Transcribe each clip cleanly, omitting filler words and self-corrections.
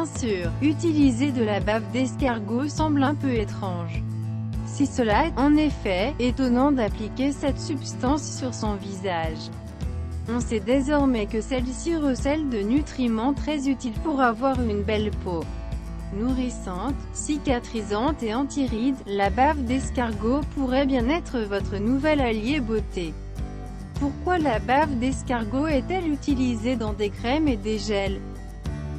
Bien sûr, utiliser de la bave d'escargot semble un peu étrange. Si cela est, en effet, étonnant d'appliquer cette substance sur son visage. On sait désormais que celle-ci recèle de nutriments très utiles pour avoir une belle peau. Nourrissante, cicatrisante et anti-rides, la bave d'escargot pourrait bien être votre nouvel allié beauté. Pourquoi la bave d'escargot est-elle utilisée dans des crèmes et des gels?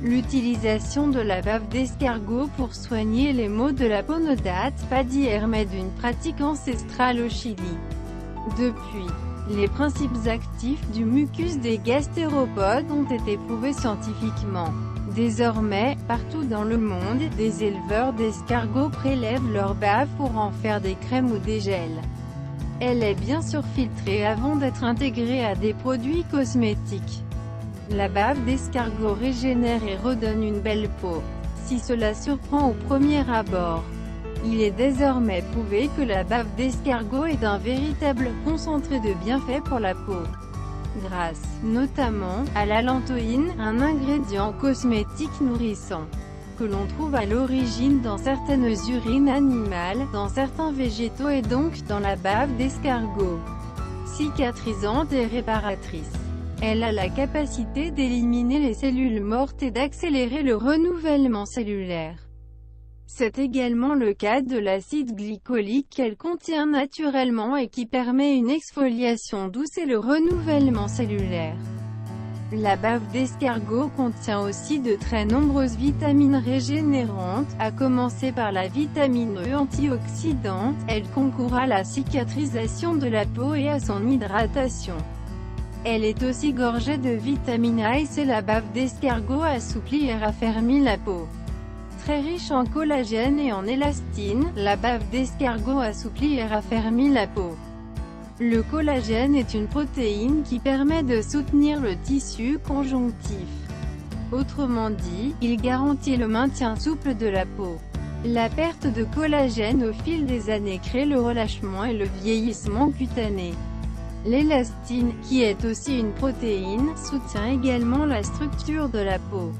L'utilisation de la bave d'escargot pour soigner les maux de la peau ne date pas d'hier mais d'une pratique ancestrale au Chili. Depuis, les principes actifs du mucus des gastéropodes ont été prouvés scientifiquement. Désormais, partout dans le monde, des éleveurs d'escargots prélèvent leur bave pour en faire des crèmes ou des gels. Elle est bien sûr filtrée avant d'être intégrée à des produits cosmétiques. La bave d'escargot régénère et redonne une belle peau. Si cela surprend au premier abord, il est désormais prouvé que la bave d'escargot est un véritable concentré de bienfaits pour la peau. Grâce, notamment, à l'allantoïne, un ingrédient cosmétique nourrissant, que l'on trouve à l'origine dans certaines urines animales, dans certains végétaux et donc dans la bave d'escargot. Cicatrisante et réparatrice. Elle a la capacité d'éliminer les cellules mortes et d'accélérer le renouvellement cellulaire. C'est également le cas de l'acide glycolique qu'elle contient naturellement et qui permet une exfoliation douce et le renouvellement cellulaire. La bave d'escargot contient aussi de très nombreuses vitamines régénérantes, à commencer par la vitamine E antioxydante. Elle concourt à la cicatrisation de la peau et à son hydratation. Elle est aussi gorgée de vitamine A et C. La bave d'escargot assouplit et raffermit la peau. Très riche en collagène et en élastine, la bave d'escargot assouplit et raffermit la peau. Le collagène est une protéine qui permet de soutenir le tissu conjonctif. Autrement dit, il garantit le maintien souple de la peau. La perte de collagène au fil des années crée le relâchement et le vieillissement cutané. L'élastine, qui est aussi une protéine, soutient également la structure de la peau.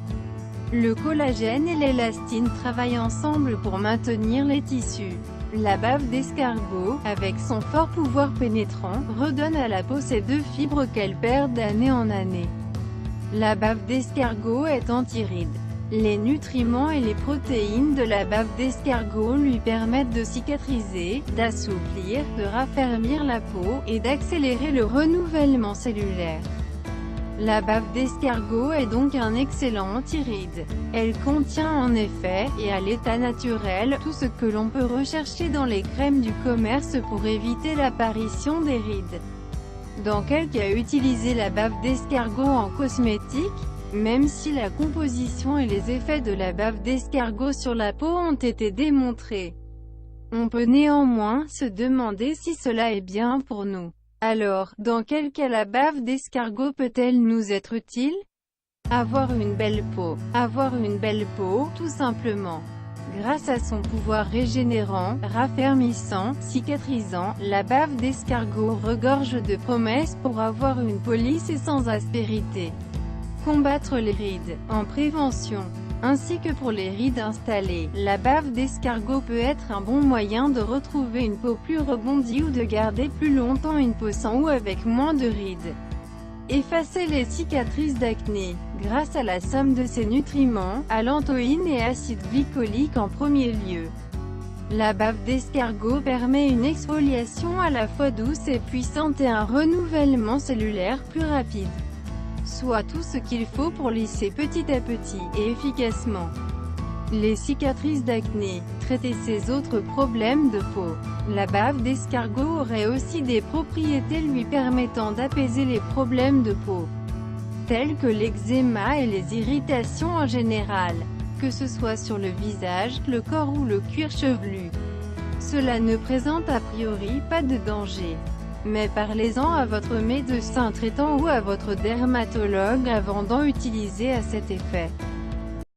Le collagène et l'élastine travaillent ensemble pour maintenir les tissus. La bave d'escargot, avec son fort pouvoir pénétrant, redonne à la peau ces deux fibres qu'elle perd d'année en année. La bave d'escargot est anti-ride. Les nutriments et les protéines de la bave d'escargot lui permettent de cicatriser, d'assouplir, de raffermir la peau, et d'accélérer le renouvellement cellulaire. La bave d'escargot est donc un excellent anti-ride. Elle contient en effet, et à l'état naturel, tout ce que l'on peut rechercher dans les crèmes du commerce pour éviter l'apparition des rides. Dans quel cas utiliser la bave d'escargot en cosmétique? Même si la composition et les effets de la bave d'escargot sur la peau ont été démontrés, on peut néanmoins se demander si cela est bien pour nous. Alors, dans quel cas la bave d'escargot peut-elle nous être utile? Avoir une belle peau. Avoir une belle peau, tout simplement. Grâce à son pouvoir régénérant, raffermissant, cicatrisant, la bave d'escargot regorge de promesses pour avoir une peau lisse et sans aspérité. Combattre les rides, en prévention. Ainsi que pour les rides installées, la bave d'escargot peut être un bon moyen de retrouver une peau plus rebondie ou de garder plus longtemps une peau sans ou avec moins de rides. Effacer les cicatrices d'acné, grâce à la somme de ces nutriments, allantoïne et acide glycolique en premier lieu. La bave d'escargot permet une exfoliation à la fois douce et puissante et un renouvellement cellulaire plus rapide. Soit tout ce qu'il faut pour lisser petit à petit, et efficacement, les cicatrices d'acné, traiter ces autres problèmes de peau. La bave d'escargot aurait aussi des propriétés lui permettant d'apaiser les problèmes de peau, tels que l'eczéma et les irritations en général, que ce soit sur le visage, le corps ou le cuir chevelu. Cela ne présente a priori pas de danger. Mais parlez-en à votre médecin traitant ou à votre dermatologue avant d'en utiliser à cet effet.